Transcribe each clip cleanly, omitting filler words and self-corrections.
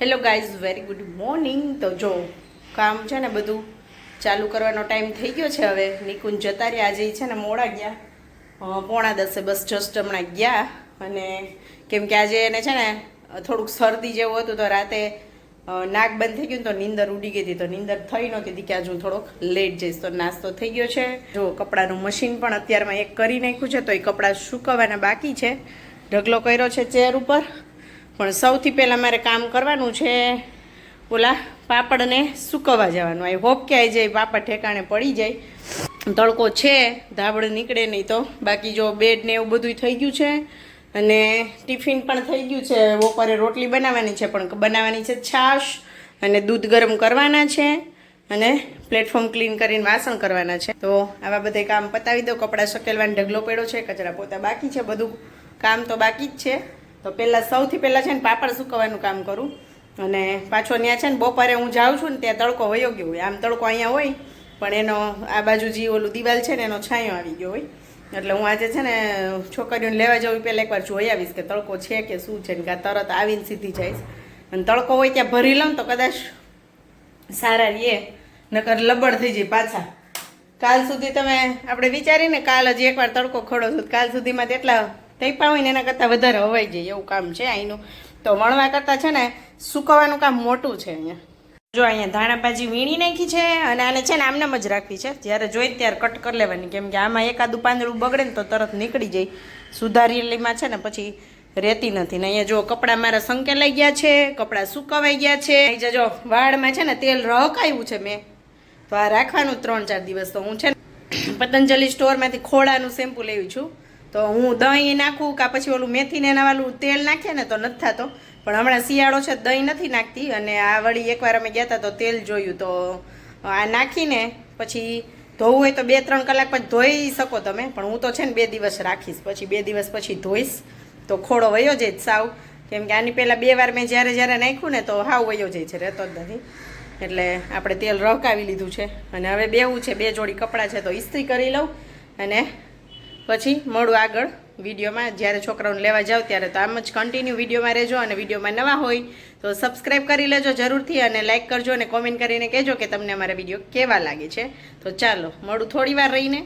Hello guys, very good morning. તો જો કામ છે ને બધું ચાલુ કરવાનો ટાઈમ થઈ ગયો છે. હવે નિકુંજ જતા રહ્યા. આજે છે ને મોડા ગયા, 9:45 બસ જસ્ટ હમણાં ગયા. અને કેમ કે આજે એને છે ને થોડુંક શરદી જેવું હતું, તો રાતે નાક બંધ થઈ ગયું તો નીંદર ઉડી ગઈ હતી. તો નીંદર થઈ નહોતી કે આજે હું થોડોક લેટ જઈશ. તો નાસ્તો થઈ ગયો છે. જો કપડાનું મશીન પણ અત્યારમાં એક કરી નાખ્યું છે, તો એ કપડાં સૂકવવાના બાકી છે. ઢગલો કર્યો છે ચેર ઉપર. પણ સૌથી પહેલાં મારે કામ કરવાનું છે ઓલા પાપડને સૂકવવા જવાનું. આઈ હોપ કે આવી જાય પાપડ ઠેકાણે પડી જાય. તડકો છે, ધાબળ નીકળે નહીં તો. બાકી જો બેડ ને એવું બધું થઈ ગયું છે અને ટિફિન પણ થઈ ગયું છે. બપોરે રોટલી બનાવવાની છે, પણ બનાવવાની છે છાશ, અને દૂધ ગરમ કરવાના છે, અને પ્લેટફોર્મ ક્લીન કરીને વાસણ કરવાના છે. તો આવા બધા કામ પતાવી દો. કપડાં સકેલવાનો ઢગલો પડ્યો છે, કચરા પોતા બાકી છે, બધું કામ તો બાકી જ છે. તો સૌથી પહેલાં છે ને પાપડ સૂકવવાનું કામ કરું. અને પાછો ત્યાં છે ને બપોરે હું જાઉં છું ને ત્યાં તડકો વયો ગયો હોય. આમ તડકો અહીંયા હોય, પણ એનો આ બાજુ જે ઓલું દિવાલ છે ને એનો છાંયો આવી ગયો હોય. એટલે હું આજે છે ને છોકરીઓને લેવા જવું પહેલાં એકવાર જોઈ આવીશ કે તડકો છે કે શું છે, ને તરત આવીને સીધી જઈશ. અને તડકો હોય ત્યાં ભરી લઉં તો કદાચ સારા રહીએ, નકર લબડ થઈ જાય પાછા. કાલ સુધી તમે આપણે વિચારીને કાલ હજી એકવાર તડકો ખડો છું, કાલ સુધીમાં તેટલા તૈપા હોય ને એના કરતાં વધારે હવાઈ જાય એવું કામ છે અહીંનું. તો વણવા કરતાં છે ને સૂકવવાનું કામ મોટું છે અહીંયા. જો અહીંયા ધાણાભાજી વીણી નાખી છે, અને આને છે ને આમનામ જ રાખવી છે. જ્યારે જોઈએ ત્યારે કટ કરી લેવાની, કેમ કે આમાં એકાદું પાંદડું બગડે ને તો તરત નીકળી જાય. સુધારેલીમાં છે ને પછી રહેતી નથી. ને અહીંયા જો કપડાં મારા સંકેલાઈ ગયા છે, કપડાં સુકવાઈ ગયા છે. અહીં જો વાળમાં છે ને તેલ રહકાયું છે મેં, તો આ રાખવાનું 3-4 દિવસ. તો હું છે ને પતંજલિ સ્ટોરમાંથી ખોડાનું શેમ્પુ લેવી છું. તો હું દહીં નાખું કાં પછી ઓલું મેથીને એના વાળું તેલ નાખીએ ને તો નથી થતો. પણ હમણાં શિયાળો છે, દહીં નથી નાખતી. અને આ વળી એકવાર અમે ગયા હતા તો તેલ જોયું, તો આ નાખીને પછી ધોવું હોય તો 2-3 કલાક પછી ધોઈ શકો તમે. પણ હું તો છે ને 2 દિવસ રાખીશ, પછી 2 દિવસ પછી ધોઈશ તો ખોડો વયો જાય જ સાવ. કેમ કે આની પહેલાં 2 વાર મેં જ્યારે નાખ્યું ને તો હાવ વયો જાય છે, રહેતો જ નથી. એટલે આપણે તેલ રહકાવી લીધું છે. અને હવે બેવું છે, 2 જોડી કપડાં છે તો ઇસ્ત્રી કરી લઉં. અને પછી મળું આગળ વિડીયોમાં. જ્યારે છોકરાઓને લેવા જાવ ત્યારે તો આમ જ કન્ટિન્યુ વિડીયોમાં રહેજો. અને વિડીયોમાં નવા હોય તો સબસ્ક્રાઈબ કરી લેજો જરૂરથી, અને લાઇક કરજો, અને કોમેન્ટ કરીને કહેજો કે તમને અમારા વિડીયો કેવા લાગે છે. તો ચાલો મળું થોડી વાર રહીને.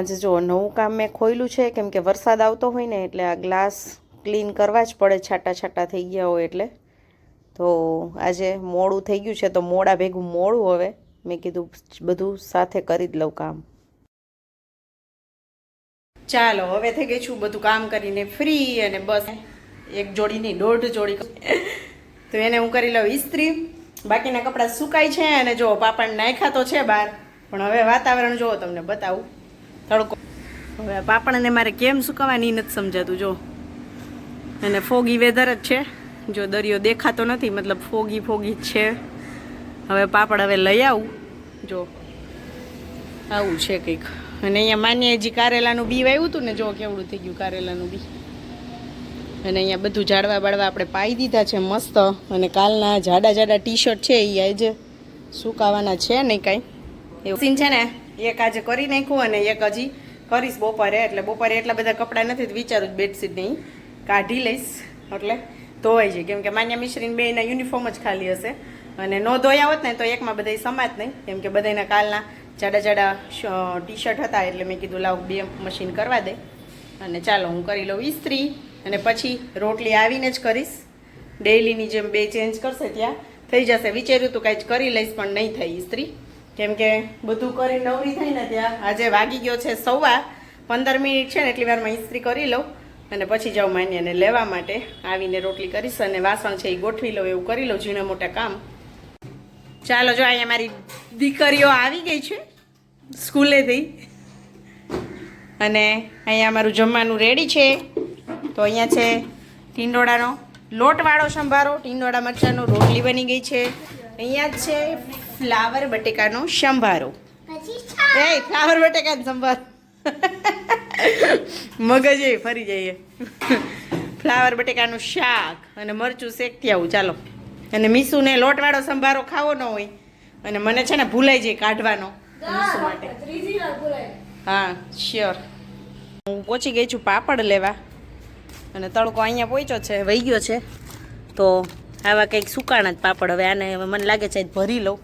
આજે જો નવું કામ મેં ખોલ્યું છે, કેમ કે વરસાદ આવતો હોય ને એટલે આ ગ્લાસ ક્લીન કરવા જ પડે, છાટા થઈ ગયા હોય એટલે. તો આજે મોડું થઈ ગયું છે, તો મોડા ભેગું મોડું. હવે મેં કીધું બધું સાથે કરી જ લઉં કામ. ચાલો હવે થઈ ગઈ છું બધું કામ કરીને ફ્રી. અને બસ 1 જોડી નહીં 1.5 જોડી તો એને હું કરી લઉં ઇસ્ત્રી. બાકીના કપડાં સુકાય છે. અને જો પાપડ નાખ્યા તો છે બહાર, પણ હવે વાતાવરણ જુઓ તમને બતાવું. તડકો હવે પાપડને મારે કેમ સુકવવાની નથી સમજાતું. જો અને ફોગી વેધર જ છે. જો દરિયો દેખાતો નથી, મતલબ ફોગી જ છે. હવે પાપડ હવે લઈ આવું. જો આવું છે કંઈક. અને અહીંયા માન્યાજી કારેલાનું બી વાવ્યું હતું ને, જો કેવડું થઈ ગયું કારેલાનું બી. અને અહીંયા બધું ઝાડવા બાળવા આપણે પાઈ દીધા છે મસ્ત. અને કાલના જાડા ટી-શર્ટ છે એ આજે સુકાવાના છે નહીં કાંઈ એવું સીન છે ને. એક આજે કરી નાખ્યું અને એક હજી કરીશ બપોરે. એટલે બપોરે એટલા બધા કપડાં નથી, વિચારું જ બેડશીટ નહીં કાઢી લઈશ એટલે ધોવાઈ જાય. કેમ કે માન્યા મિશ્રીને બેયના યુનિફોર્મ જ ખાલી હશે. અને ન ધોયા હોત ને તો એકમાં બધા સમાત નહીં, કેમ કે બધાના કાલના જાડા ટી-શર્ટ હતા. એટલે મેં કીધું લાવ 2 મશીન કરવા દે. અને ચાલો હું કરી લઉં ઇસ્ત્રી. અને પછી રોટલી આવીને જ કરીશ. ડેઈલીની જેમ 2 ચેન્જ કરશે ત્યાં થઈ જશે. વિચાર્યું તું કાંઈ જ કરી લઈશ, પણ નહીં થઈ ઇસ્ત્રી. કેમ કે બધું કરી નવરી થઈ ને ત્યાં આજે વાગી ગયો છે 15:15 મિનિટ છે ને એટલી વારમાં ઇસ્ત્રી કરી લઉં. અને પછી જાઉં માન્યાને લેવા માટે. આવીને રોટલી કરીશ અને વાસણ છે એ ગોઠવી લઉં, એવું કરી લઉં ઝીણા મોટા કામ. ચાલો જો અહીંયા મારી દીકરીઓ આવી ગઈ છે સ્કૂલેથી અને અહીંયા અમારું જમવાનું રેડી છે. તો અહીંયા છે ટીંડોળાનો લોટવાળો સંભારો, ટીંડોળા મરચાંનો રોટલી બની ગઈ છે. અહીંયા છે ફ્લાવર બટેકાનો સંભારો. એ ફ્લાવર બટેકાનો સંભારો મગજ એ ફરી જઈએ. ફ્લાવર બટેકાનું શાક અને મરચું શેકતી આવું. ચાલો. અને મીસુને લોટવાળો સંભારો ખાવો ન હોય અને મને છે ને ભૂલાઈ જાય કાઢવાનો મીસુ માટે. હા શ્યોર. હું પહોંચી ગઈ છું પાપડ લેવા અને તડકો અહીંયા પહોંચ્યો છે, વહી ગયો છે. તો આવા કંઈક સુકાણા જ પાપડ. હવે આને મને લાગે છે ભરી લઉં.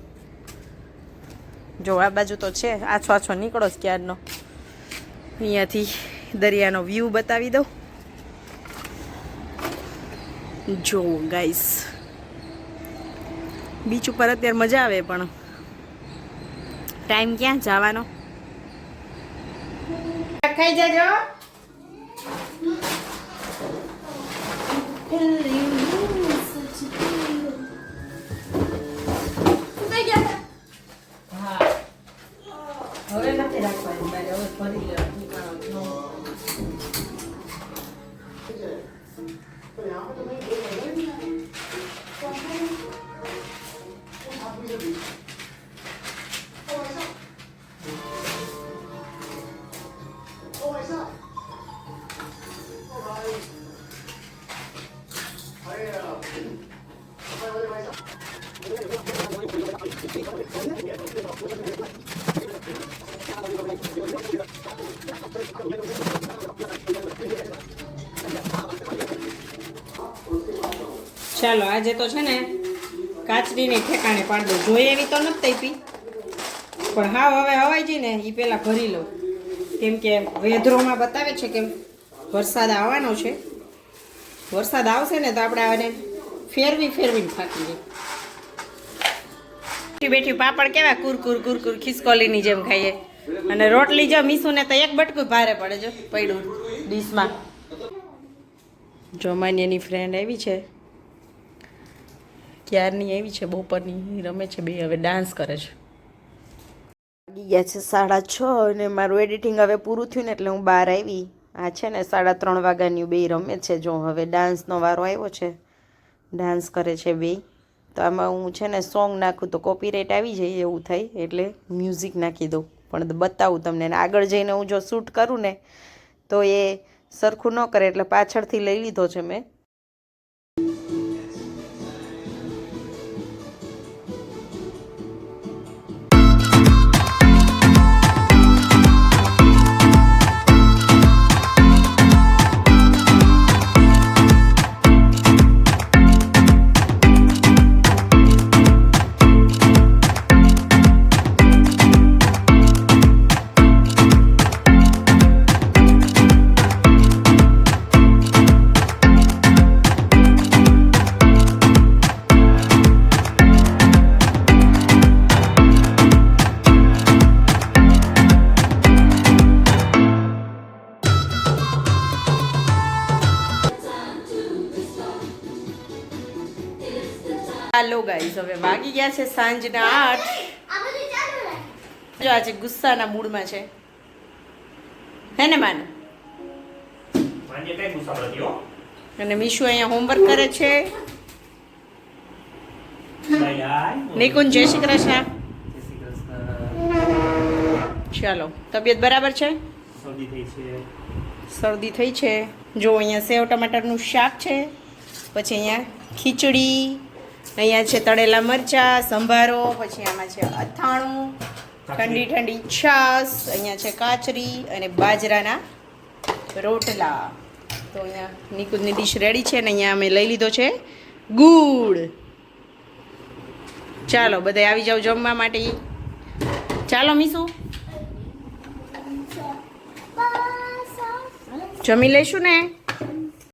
જો આ બાજુ તો છે, આછો આછો નીકળો જ ક્યારનો. અહીંયાથી દરિયાનો વ્યૂ બતાવી દઉં. જો ગાઈસ, બીચ ઉપર અત્યારે મજા આવે પણ ટાઈમ ક્યાં જવાનો. ખાઈ જાજો. હવે નથી રાખવાની, હવે ફરી લેવાનું. ચાલો આજે તો છે ને કાચરીને ઠેકાણે પાડી દઉં. જોઈએ એવી તો નથી પી પણ હા હવે હવાઈ જઈ ને એ પહેલાં ભરી લઉં, કેમ કે વેધરોમાં બતાવે છે કે વરસાદ આવવાનો છે. વરસાદ આવશે ને તો આપણે આને ફેરવીને થાકી જાય. બેઠી બેઠી પાપડ કેવા કુરકુર ખિસકોલીની જેમ ખાઈએ. અને રોટલી જો મીસુને તો એક બટકું ભારે પડે. જો પડ્યું ડીશમાં. જો માન્યની ફ્રેન્ડ આવી છે, ક્યારની આવી છે, બપોરની રમે છે બે, હવે ડાન્સ કરે છે. વાગી ગયા છે 6:30 અને મારું એડિટિંગ હવે પૂરું થયું ને એટલે હું બહાર આવી. આ છે ને 3:30 વાગ્યાની બે રમે છે. જો હવે ડાન્સનો વારો આવ્યો છે, ડાન્સ કરે છે બે. તો આમાં હું છે ને સોંગ નાખું તો કોપીરાઇટ આવી જાય એવું થાય, એટલે મ્યુઝિક નાખી દઉં. પણ બતાવું તમને. આગળ જઈને હું જો શૂટ કરું ને તો એ સરખું ન કરે, એટલે પાછળથી લઈ લીધો છે મેં. હાલો ગાઈસ, હવે વાગી ગયા છે સાંજના 8. જો આજે ગુસ્સાના મૂડમાં છે, હે ને માન? અને મીશુ અહીંયા હોમવર્ક કરે છે. નિકુંજ જય શ્રી કૃષ્ણ. ચાલો, તબિયત બરાબર છે? શરદી થઈ છે. જો અહીંયા સેવ ટમાટરનું શાક છે, પછી અહીંયા ખીચડી, અહીંયા છે તળેલા મરચાં, સંભારો, પછી આમાં છે અથાણું, ઠંડી છાશ, અહીંયા છે કાચરી અને બાજરાના રોટલા. તો અહીંયા નિકુંજની ડીશ રેડી છે ને અહીંયા અમે લઈ લીધો છે ગુડ. ચાલો બધા આવી જાઓ જમવા માટે. ચાલો મીસુ જમી લઈશું ને.